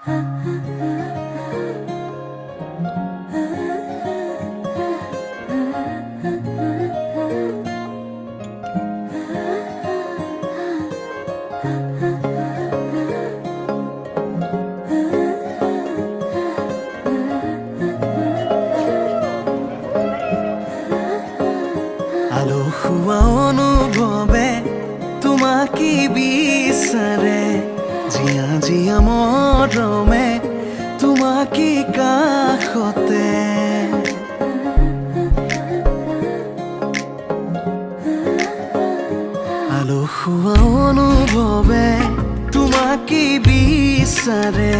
আলসুৱা অনুভৱে তোমাকে বিচাৰে, জীয়া জীয়া মৰমে তোমাকে কাষতে। আলসুৱা অনুভৱে তোমাকে বিচাৰে,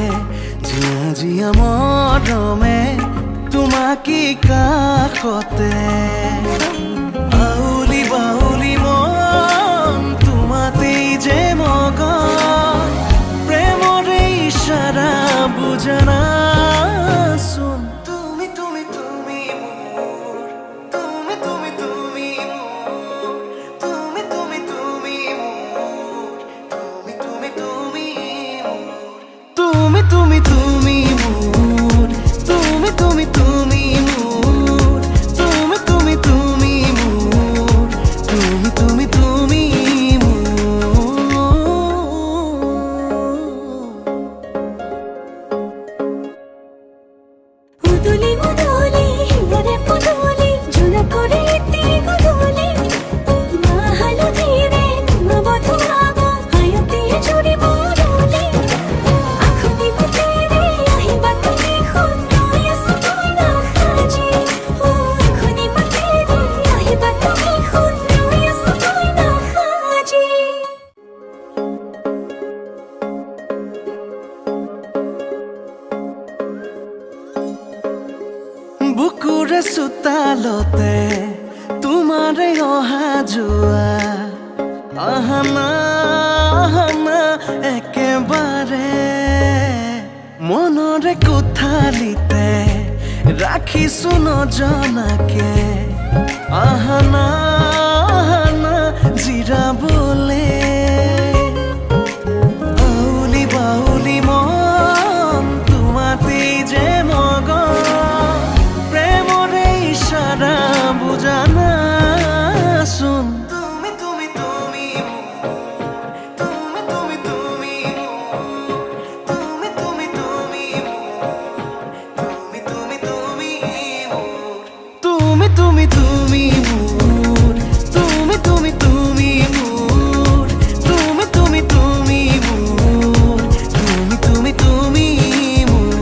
জীয়া জীয়া মৰমে তোমাকে কাষতে। বাউলি বাউলি মন তোমাতেই যে মগন, প্ৰেমৰে ইশাৰা বুজনা চোন। তুমি তুমি তুমি মোৰ, তুমি তুমি তুমি মোৰ, তুমি তুমি তুমি মোৰ, তুমি তুমি তুমি মোৰ, তুমি তুমি তুমি মোৰ, তুমি তুমি তুমি মোৰ, তুমি তুমি তুমি মোৰ, তুমি তুমি তুমি উদুলি উদুলি হিয়ারে পুদুলি ঝুলা করে তিরি গুদুলি মা হালো ধীরে মা বধু আগো হায়তিয়ে চুরি বড়লি আখুদি বুতেরে আহিবা তুমি খুন নয়স তুই না খাজি ও আখুদি বুতেরে আহিবা তুমি খুন নয়স তুই না খাজি। বুকুৰে চোতালতে তোমাৰে অহা যোৱা, আহানা আহানা একেবাৰে মনৰে কোঠালিতে ৰাখিছো নজনাকে। আহানা আহানা জিৰাবলে। বাউলি বাউলি মন তোমাতেই যে মগন, প্ৰেমৰে ইশাৰা বুজনা চোন। তুমি তুমি তুমি মোৰ, তুমি তুমি তুমি মোৰ, তুমি তুমি তুমি মোৰ, তুমি তুমি তুমি মোৰ, তুমি তুমি তুমি মোৰ, তুমি তুমি তুমি মোৰ, তুমি তুমি তুমি মোৰ, তুমি তুমি তুমি মোৰ।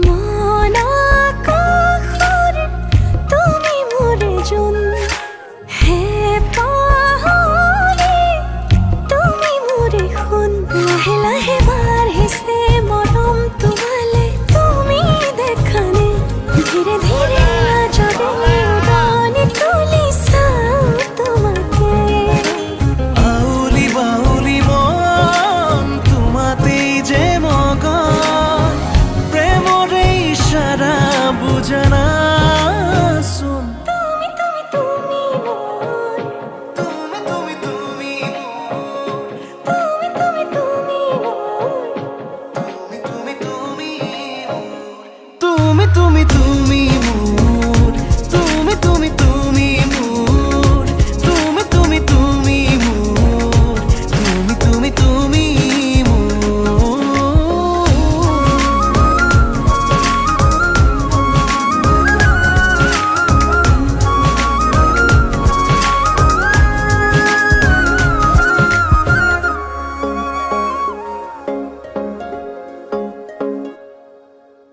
মন আকাশৰে তুমি মোৰে জোন, হে পাহৰি তুমি মোৰে সোণ। লাহে লাহে